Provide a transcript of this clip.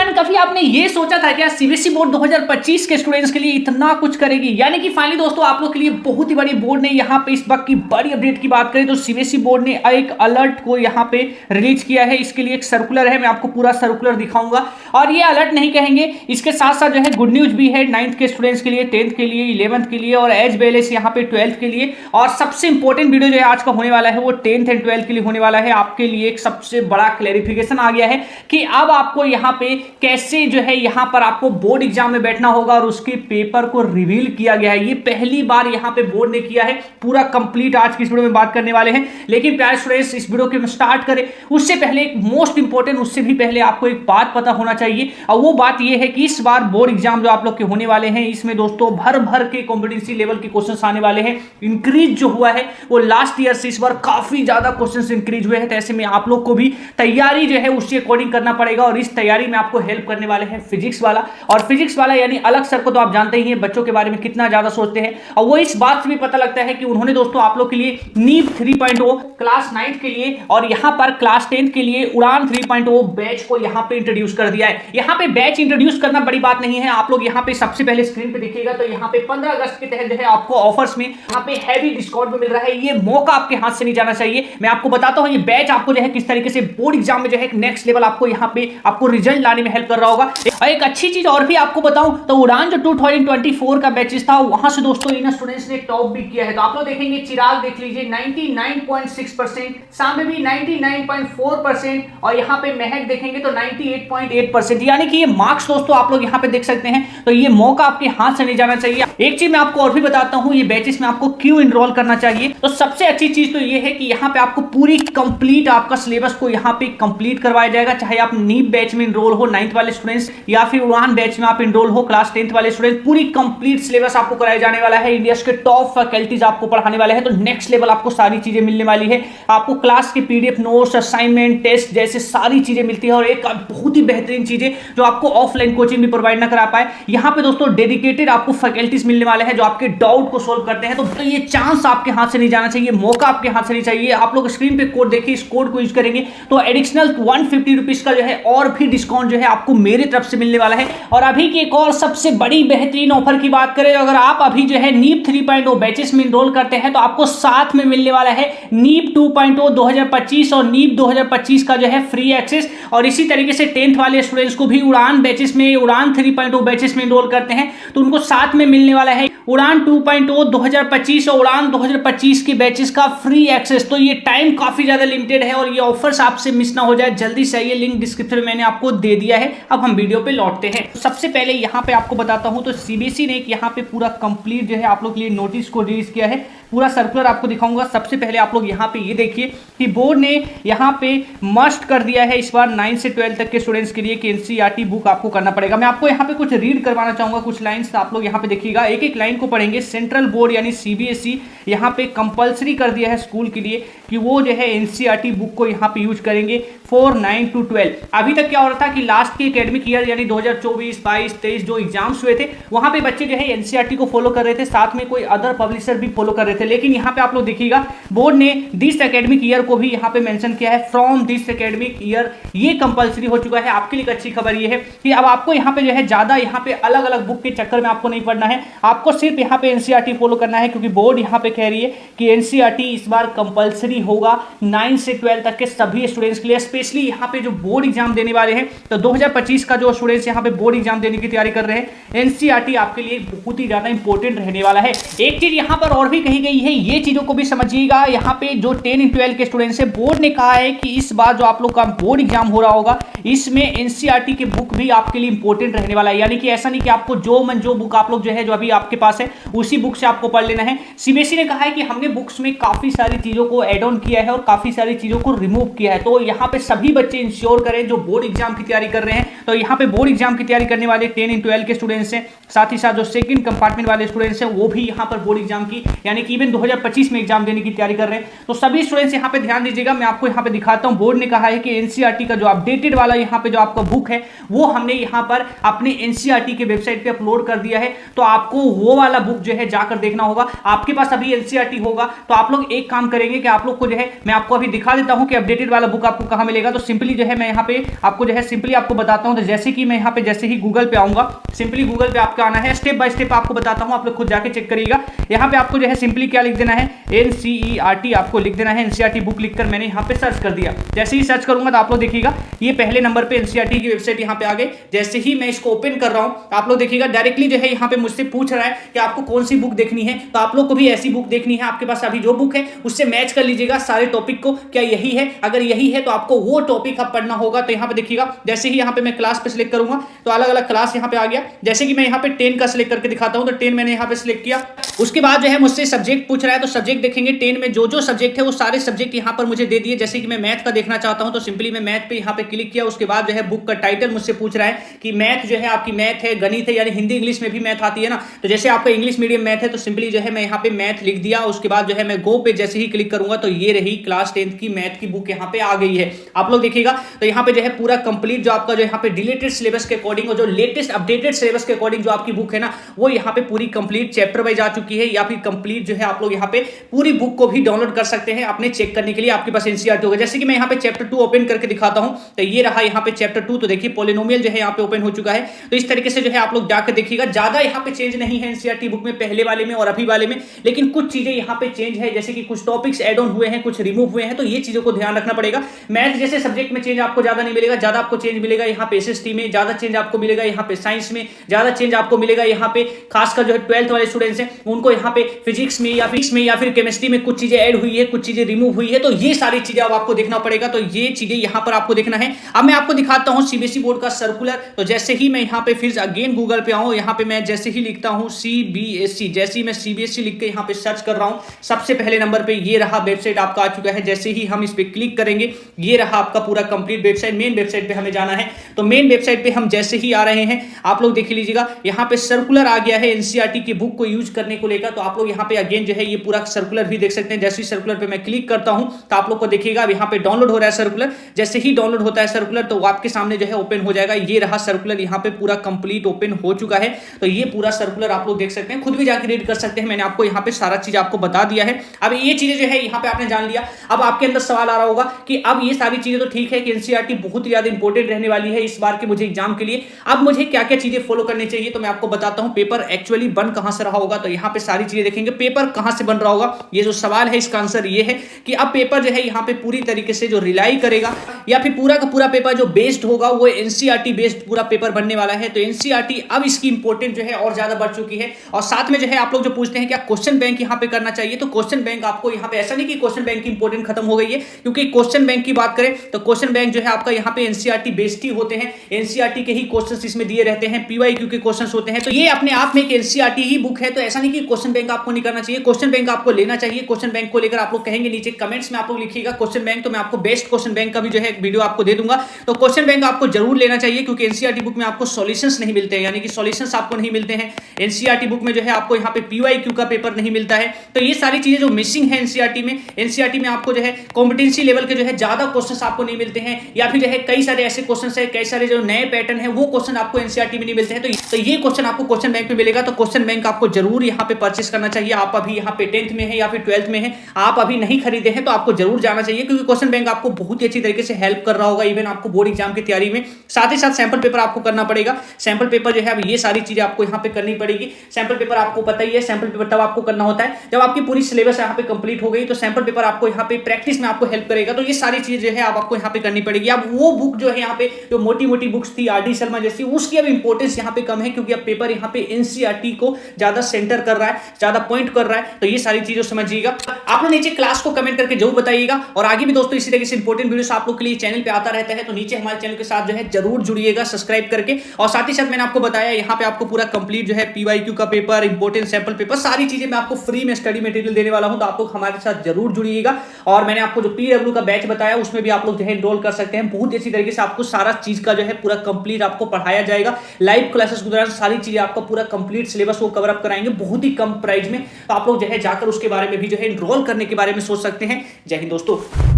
Friend कभी आपने ये सोचा था क्या सीबीएसई बोर्ड 2025 के स्टूडेंट्स के लिए इतना कुछ करेगी? यानी कि फाइनली दोस्तों आप लोग के लिए बहुत ही बड़ी बोर्ड ने यहाँ पे इस वक्त की बड़ी अपडेट की बात करें तो सीबीएसई बोर्ड ने एक अलर्ट को यहाँ पे रिलीज किया है। इसके लिए एक सर्कुलर है, मैं आपको पूरा सर्कुलर दिखाऊंगा और ये अलर्ट नहीं कहेंगे, इसके साथ साथ जो है गुड न्यूज भी है 9th के स्टूडेंट्स के लिए, 10th के लिए, 11th के लिए और एज वेल एज यहाँ पे 12th के लिए। और सबसे इंपॉर्टेंट वीडियो जो है आज का होने वाला है वो 10th एंड 12th के लिए होने वाला है। आपके लिए एक सबसे बड़ा क्लैरिफिकेशन आ गया है कि अब आपको यहाँ पे कैसे जो है यहाँ पर आपको बोर्ड एग्जाम में बैठना होगा और उसके पेपर को रिवील किया गया है। ये पहली बार यहाँ पे बोर्ड ने किया है। पूरा कंप्लीट आज की इस वीडियो में बात करने वाले हैं। लेकिन प्यारे स्टूडेंट्स इस वीडियो के स्टार्ट करें उससे पहले एक मोस्ट इंपॉर्टेंट, उससे भी पहले आपको एक बात पता होना चाहिए और वो बात ये है कि इस बार बोर्ड एग्जाम जो आप लोग के होने वाले हैं इसमें दोस्तों भर भर के कॉम्पिटेंसी लेवल के क्वेश्चंस आने वाले हैं। इंक्रीज जो हुआ है वो लास्ट ईयर से इस बार काफी ज्यादा क्वेश्चंस इंक्रीज हुए हैं, तो ऐसे में आप लोग को भी तैयारी जो है उसके अकॉर्डिंग करना पड़ेगा। और इस तैयारी में आपको हेल्प करने वाले हैं फिजिक्स वाला, और फिजिक्स वाला यानी अलग सर को तो आप जानते ही हैं बच्चों के बारे में कितना ज्यादा सोचते हैं और वो इस बात से भी पता लगता है कि उन्होंने दोस्तों आप लोग के लिए नीट 3.0 क्लास 9 के लिए और यहां पर क्लास 10 के लिए उड़ान 3.0 बैच को यहां पे इंट्रोड्यूस कर दिया है। यहां पे बैच इंट्रोड्यूस करना बड़ी बात नहीं है। आप लोग यहां पे सबसे पहले स्क्रीन पे देखिएगा तो यहां पे 15 अगस्त के तहत जो है आपको ऑफर्स में यहां पे हैवी डिस्काउंट में मिल रहा है। ये मौका आपके हाथ से नहीं जाना चाहिए। मैं आपको बताता हूं ये बैच आपको जो है किस तरीके से बोर्ड एग्जाम में जो है नेक्स्ट लेवल आपको यहां पे आपको रिजल्ट लाने में हेल्प कर रहा होगा। और एक अच्छी चीज और भी आपको बताऊं तो उड़ान जो 2024 का बैचेस था वहां से दोस्तों इन स्टूडेंट्स ने टॉप भी किया है। तो आप लोग देखेंगे चिराग देख लीजिए 99.6%, सामने भी 99.4% और यहां पे महक देखेंगे तो 98.8%। यानी कि ये मार्क्स दोस्तों आप लोग यहां पे देख सकते हैं। तो ये मौका आपके हाथ से नहीं जाना चाहिए। एक चीज मैं आपको और भी बताता हूं ये बैचेस में आपको क्यों इनरोल करना चाहिए। तो सबसे अच्छी चीज तो ये है कि यहां पे आपको पूरी कंप्लीट आपका सिलेबस को यहां पे कंप्लीट करवाया जाएगा। चाहे आप नीट बैच में इनरोल हो 9th वाले स्टूडेंट्स या फिर उड़ान बैच में आप इनरोल हो क्लास 10th वाले स्टूडेंट, पूरी कंप्लीट सिलेबस आपको कराया जाने वाला है। इंडिया के टॉप फैकल्टीज आपको पढ़ाने वाले हैं। तो नेक्स्ट लेवल आपको सारी चीजें मिलने वाली है। आपको क्लास के पीडीएफ नोट्स, असाइनमेंट, टेस्ट जैसे सारी चीजें मिलती है। और एक बहुत ही बेहतरीन चीजें जो आपको ऑफलाइन कोचिंग भी प्रोवाइड ना करा पाए, यहां पे दोस्तों डेडिकेटेड आपको फैकल्टीज मिलने वाले हैं जो आपके डाउट को सोल्व करते हैं। तो ये चांस आपके हाथ से नहीं जाना चाहिए, मौका आपके हाथ से नहीं चाहिए। आप लोग स्क्रीन पे कोड देखिए, इस कोड को यूज करेंगे तो एडिशनल 150 रुपीज का जो है और भी डिस्काउंट जो है आपको मेरे तरफ से मिलने वाला है। और अभी की एक और सबसे बड़ी बेहतरीन ऑफर की बात करें, अगर आप अभी जो है नीट 3.0 बैचेस में इनरोल करते हैं तो आपको साथ में मिलने वाला है नीट 2.0 2025 और नीट 2025 का जो है फ्री एक्सेस। और इसी तरीके से 10th वाले स्टूडेंट्स को भी उड़ान बैचेस में, उड़ान 3.0 बैचेस में इनरोल करते हैं तो उनको साथ में मिलने वाला है उड़ान 2.0 2025 और उड़ान 2025 के बैचेस का फ्री एक्सेस। तो ये टाइम काफी ज्यादा लिमिटेड है और ये ऑफर्स आपसे मिस ना हो जाए, जल्दी से आइए। लिंक डिस्क्रिप्शन में मैंने आपको दे दिया है। अब हम वीडियो पे लौटते हैं। सबसे पहले यहाँ पे आपको बताता हूं तो सीबीएसई ने यहाँ पे पूरा कंप्लीट जो है आप लोग के लिए नोटिस को रिलीज किया है। पूरा सर्कुलर आपको दिखाऊंगा। सबसे पहले आप लोग यहाँ पे ये देखिए कि बोर्ड ने यहाँ पे मस्ट कर दिया है इस बार 9 से 12 तक के स्टूडेंट्स के लिए कि एनसीईआरटी बुक आपको करना पड़ेगा। मैं आपको यहाँ पे कुछ रीड करवाना चाहूंगा, कुछ लाइन्स आप लोग यहाँ पे देखिएगा, एक एक लाइन को पढ़ेंगे। सेंट्रल बोर्ड यानी सीबीएसई यहाँ पे कंपल्सरी कर दिया है स्कूल के लिए कि वो जो है एनसीईआरटी बुक को यहाँ पे यूज करेंगे फॉर 9 to 12। अभी तक क्या हो रहा था कि लास्ट के एकेडमिक ईयर यानी 2024, 22, 23 जो एग्जाम्स हुए थे वहां पे बच्चे जो है एनसीईआरटी को फॉलो कर रहे थे, साथ में कोई अदर पब्लिशर भी फॉलो कर रहे थे। लेकिन यहाँ पे आप लोग देखिएगा बोर्ड ने दिस एकेडमिक ईयर को भी यहाँ पे मेंशन किया है, फ्रॉम दिस एकेडमिक ईयर ये कंपल्सरी हो चुका है। आपके लिए अच्छी खबर ये है कि अब आपको यहाँ पे जो है ज्यादा यहाँ पे अलग अलग बुक के चक्कर में आपको नहीं पड़ना है, आपको सिर्फ यहाँ पे एनसीईआरटी फॉलो करना है। क्योंकि बोर्ड यहाँ पे कह रही है कि एनसीईआरटी इस बार कंपल्सरी होगा 9 से 12 तक के सभी स्टूडेंट्स के लिए, स्पेशली यहाँ पे जो बोर्ड एग्जाम देने वाले हैं। तो 2025 का जो स्टूडेंट्स यहाँ पे बोर्ड एग्जाम देने की तैयारी कर रहे हैं, एनसीईआरटी आपके लिए बहुत ही ज्यादा इंपॉर्टेंट रहने वाला है। एक चीज यहाँ पर और भी कही गई है, ये चीजों को भी समझिएगा। यहाँ पे जो 10 and 12 के स्टूडेंट्स है, बोर्ड ने कहा है कि इस बार जो आप लोग का बोर्ड एग्जाम हो रहा होगा इसमें एनसीईआरटी के बुक भी आपके लिए इंपॉर्टेंट रहने वाला है। यानी कि ऐसा नहीं कि आपको जो मन जो बुक आप लोग जो है जो अभी आपके पास है उसी बुक से आपको पढ़ लेना है। सीबीएसई ने कहा है कि हमने बुक्स में काफी सारी चीजों को एड ऑन किया है और काफी सारी चीजों को रिमूव किया है। तो यहाँ पे सभी बच्चे इंश्योर करें जो बोर्ड एग्जाम की तैयारी कर रहे हैं। तो यहाँ पे बोर्ड एग्जाम की तैयारी करने वाले 10 and 12 के स्टूडेंट्स हैं, साथ ही साथ जो सेकंड कंपार्टमेंट वाले स्टूडेंट्स हैं वो भी यहाँ पर बोर्ड एग्जाम की यानी कि इवन 2025 में एग्जाम देने की तैयारी कर रहे हैं। तो सभी स्टूडेंट्स यहाँ पे ध्यान दीजिएगा, मैं आपको यहाँ पे दिखाता हूँ। बोर्ड ने कहा है कि एनसीईआरटी का जो अपडेटेड वाला यहाँ पे जो आपका बुक है वो हमने यहाँ पर अपने एनसीईआरटी के वेबसाइट पे अपलोड कर दिया है। तो आपको वो वाला बुक जो है जाकर देखना होगा। आपके पास अभी एनसीईआरटी होगा तो आप लोग एक काम करेंगे कि आप लोग को जो है मैं आपको अभी दिखा देता हूं कि अपडेटेड वाला बुक आपको कहां मिलेगा। तो सिंपली जो है मैं यहाँ पे आपको जो है सिंपली आपको बताता हूं। तो जैसे कि मैं यहाँ पे जैसे ही गूगल पे आऊंगा, सिंपली गूगल पे आपका आना है, स्टेप बाय स्टेप आपको बताता हूं, आप लोग खुद जाके चेक करिएगा। यहाँ पे आपको जो है सिंपली क्या लिख देना है, एनसीईआरटी आपको लिख देना है। एनसीईआरटी बुक लिखकर मैंने यहाँ पे सर्च कर दिया। जैसे ही सर्च करूंगा तो आप लोग देखिएगा ये पहले नंबर पे एनसीईआरटी की वेबसाइट यहाँ पे आ गई। जैसे ही मैं इसको ओपन कर रहा हूं आप लोग देखिएगा डायरेक्टली जो है यहाँ पे मुझसे पूछ रहा है कि आपको कौन सी बुक देखनी है। तो आप लोग को भी ऐसी बुक देखनी है, आपके पास अभी जो बुक है उससे मैच कर लीजिएगा सारे टॉपिक को, क्या यही है। अगर यही है तो आपको वो टॉपिक अब पढ़ना होगा। तो यहाँ पे देखिएगा जैसे ही यहाँ पे मैं क्लास पे सिलेक्ट करूंगा तो अलग अलग क्लास यहाँ पे आ गया। जैसे कि मैं यहाँ पे 10 का सिलेक्ट करके दिखाता हूँ, तो 10 मैंने यहाँ पे सिलेक्ट किया। उसके बाद जो है मुझसे सब्जेक्ट पूछ रहा है, तो सब्जेक्ट देखेंगे 10 में जो जो सब्जेक्ट है वो सारे सब्जेक्ट यहाँ पर मुझे दे दिए। जैसे कि मैं मैथ का देखना चाहता हूँ तो सिंपली मैं मैथ पे यहाँ पे क्लिक किया। उसके बाद जो है बुक का टाइटल मुझसे पूछ रहा है कि मैथ जो है आपकी मैथ है, गणित है, यानी हिंदी इंग्लिश में भी मैथ आती है ना। तो जैसे आपका इंग्लिश मीडियम मैथ है तो सिंपली जो है मैं यहाँ पे मैथ लिख दिया। उसके बाद जो है मैं गो पे जैसे ही क्लिक करूंगा तो ये रही क्लास 10 की मैथ की बुक यहाँ पे आ गई है। आप लोग देखिएगा तो यहाँ पे जो है पूरा कंप्लीट जो आपका जो यहाँ पे डिलीटेड सिलेबस के अकॉर्डिंग और जो लेटेस्ट अपडेटेड सिलेबस के अकॉर्डिंग जो आपकी बुक है ना वो यहाँ पे पूरी कंप्लीट चैप्टर वाइज आ चुकी है। या फिर कंप्लीट जो है आप लोग यहाँ पे पूरी बुक को भी डाउनलोड कर सकते हैं अपने चेक करने के लिए। आपके पास एनसीईआरटी होगा। जैसे कि मैं यहाँ पे चैप्टर 2 ओपन करके दिखाता हूँ तो ये रहा यहाँ पे चैप्टर 2। तो देखिए पॉलिनोमियल जो है यहाँ पे ओपन हो चुका है। तो इस तरीके से जो है आप लोग जाकर देखिएगा, ज्यादा यहाँ पे चेंज नहीं है एनसीईआरटी बुक में पहले वाले में और अभी वाले में, लेकिन कुछ चीजें यहाँ पे चेंज है। जैसे कि कुछ टॉपिक्स एड ऑन हुए हैं, कुछ रिमूव हुए हैं, तो ये चीजों को ध्यान रखना पड़ेगा। मैथ जैसे सब्जेक्ट में चेंज आपको ज्यादा नहीं मिलेगा, ज्यादा आपको चेंज मिलेगा यहाँ पे एसएसटी में, ज्यादा चेंज आपको मिलेगा यहाँ पे साइंस में, ज्यादा चेंज आपको मिलेगा यहाँ पे खासकर जो है 12th वाले स्टूडेंट्स हैं उनको यहाँ पे फिजिक्स में या फिर केमिस्ट्री में कुछ चीजें ऐड हुई है, कुछ चीजें रिमूव हुई है। तो ये सारी चीजें अब आपको देखना पड़ेगा। तो ये चीजें यहाँ पर आपको देखना है। अब मैं आपको दिखाता हूँ सीबीएसई बोर्ड का सर्कुलर। तो जैसे ही मैं यहाँ पे फिर अगेन गूगल पे आऊँ, यहाँ पे मैं जैसे ही लिखता हूँ सीबीएसई, जैसे ही मैं सीबीएसई लिख के यहाँ पे सर्च कर रहा हूँ सबसे पहले नंबर पे ये रहा वेबसाइट आपका आ चुका है। जैसे ही हम इस पे क्लिक करेंगे ये रहा आपका पूरा कंप्लीट वेबसाइट। मेन वेबसाइट पे हमें जाना है। तो मेन वेबसाइट पे हम जैसे ही आ रहे हैं आप लोग देख लीजिएगा यहाँ पे सर्कुलर आ गया है एनसीईआरटी की बुक को यूज करने को लेकर। तो आप लोग यहाँ पे अगेन जो है ये पूरा सर्कुलर भी देख सकते हैं। जैसे ही सर्कुलर पे मैं क्लिक करता हूँ तो आप लोग को देखिएगा यहाँ पे डाउनलोड हो रहा है सर्कुलर। जैसे ही डाउनलोड होता है सर्कुलर तो आपके सामने जो है ओपन हो जाएगा। ये रहा सर्कुलर यहाँ पे पूरा कंप्लीट ओपन हो चुका है। तो ये पूरा सर्कुलर आप लोग देख सकते हैं, खुद भी जाके रीड कर सकते हैं। मैंने आपको यहाँ पे सारा चीज आपको बता दिया है। अब ये चीजें जो है यहाँ पे आपने जान लिया। अब आपके अंदर सवाल आ रहा होगा कि अब ये सारी चीजें तो ठीक है कि एनसीईआरटी बहुत ज्यादा इंपॉर्टेंट रहने वाली है इस बार के मुझे एग्जाम के लिए, अब मुझे क्या क्या चीजें फॉलो करनी चाहिए। तो मैं आपको बताता हूं पेपर एक्चुअली बन कहां से रहा होगा। तो यहाँ पे सारी चीजें देखेंगे पेपर कहां से बन रहा होगा। ये जो सवाल है इसका आंसर ये है कि अब पेपर जो है यहाँ पे पूरी तरीके से जो रिलाई करेगा या फिर पूरा का पूरा पेपर जो बेस्ड होगा वो एनसीईआरटी बेस्ड पूरा पेपर बनने वाला है। तो एनसीईआरटी अब इसकी इंपॉर्टेंट जो है और ज्यादा बढ़ चुकी है। और साथ में जो है आप लोग जो पूछते हैं क्या क्वेश्चन बैंक यहाँ पे करना चाहिए, तो क्वेश्चन बैंक आपको यहाँ पे ऐसा नहीं कि क्वेश्चन बैंक की इंपॉर्टेंट खत्म हो गई है, क्योंकि क्वेश्चन बैंक की बात करें तो क्वेश्चन बैंक जो है आपका यहाँ पे एनसीईआरटी बेस्ड ही होते हैं। एनसीईआरटी के ही क्वेश्चंस इसमें दिए रहते हैं, पीवाईक्यू के क्वेश्चंस होते हैं। तो ये अपने आप में एक एनसीईआरटी ही बुक है। तो ऐसा नहीं कि क्वेश्चन बैंक आपको नहीं करना चाहिए, क्वेश्चन बैंक आपको लेना चाहिए। क्वेश्चन बैंक को लेकर आप लोग कहेंगे नीचे कमेंट्स में आप लोग लिखिएगा क्वेश्चन बैंक, तो मैं आपको बेस्ट क्वेश्चन बैंक का भी जो है वीडियो आपको दे दूंगा। तो क्वेश्चन बैंक आपको जरूर लेना चाहिए क्योंकि एनसीईआरटी बुक में आपको सॉल्यूशंस नहीं मिलते हैं, यानी कि सॉल्यूशंस आपको नहीं मिलते हैं। एनसीईआरटी बुक में जो है आपको यहाँ पे पीवाईक्यू का पेपर नहीं मिलता है। तो ये सारी चीजें जो मिसिंग है एनसीईआरटी में, एनसीईआरटी में आपको जो है कॉम्पिटेंसी लेवल के जो है ज्यादा क्वेश्चंस आपको नहीं मिलते हैं, या फिर जो है कई सारे ऐसे क्वेश्चंस है, कई सारे जो नए पैटर्न है वो क्वेश्चन आपको एनसीईआरटी में नहीं मिलते हैं। तो ये क्वेश्चन आपको क्वेश्चन बैंक में मिलेगा। तो क्वेश्चन बैंक आपको जरूर यहाँ पे परचेस करना चाहिए। आप अभी यहाँ पे 10th में है या फिर 12th में है, आप अभी नहीं खरीदे हैं तो आपको जरूर जाना चाहिए, क्योंकि क्वेश्चन बैंक आपको बहुत ही अच्छी तरीके से हेल्प कर रहा होगा इवन आपको बोर्ड एग्जाम की तैयारी में। साथ ही साथ सैंपल पेपर आपको करना पड़ेगा। सैंपल पेपर जो है अब ये सारी चीजें आपको यहाँ पे करनी पड़ेगी। सैंपल पेपर आपको पता ही है, सैंपल पेपर तब आपको करना होता है जब आपकी पूरी सिलेबस यहाँ पे कंप्लीट हो गई। तो सैंपल पेपर आपको यहाँ पे प्रैक्टिस में आपको हेल्प करेगा। तो ये सारी चीजें जो है आपको यहाँ पे करनी पड़ेगी। अब वो बुक जो है यहाँ पे जो मोटी मोटी बुक्स थी आरडी शर्मा जैसी, उसकी अब इंपॉर्टेंस यहाँ पे कम है, क्योंकि अब पेपर यहाँ पे एनसीईआरटी को ज्यादा सेंटर कर रहा है, ज्यादा पॉइंट कर रहा है। तो ये सारी चीजें समझिएगा। आप लोग नीचे क्लास को कमेंट करके जरूर बताइएगा। और आगे भी दोस्तों इसी तरीके से इंपॉर्टेंट वीडियोस आप लोग के लिए चैनल पे आता रहता है, तो नीचे हमारे चैनल के साथ जो है जरूर जुड़िएगा सब्सक्राइब करके। और साथ ही साथ मैंने आपको बताया यहाँ पे आपको पूरा कंप्लीट जो है पीवाईक्यू का पेपर, इंपॉर्टेंट सैंपल पेपर, सारी चीजें मैं आपको फ्री में स्टडी मटेरियल देने वाला हूं। तो आप लोग हमारे साथ जरूर जुड़िएगा। और मैंने आपको जो पीडब्ल्यू का बैच बताया उसमें भी आप लोग जो है एनरोल कर सकते हैं। बहुत अच्छी तरीके से आपको सारा चीज का जो है पूरा कंप्लीट आपको पढ़ाया जाएगा। लाइव क्लासेस के दौरान सारी चीजें आपका पूरा कंप्लीट सिलेबस वो कवर अप कराएंगे बहुत ही कम प्राइस में। तो आप आप लोग जो है जाकर उसके बारे में भी जो है एनरोल करने के बारे में सोच सकते हैं। जय हिंद दोस्तों।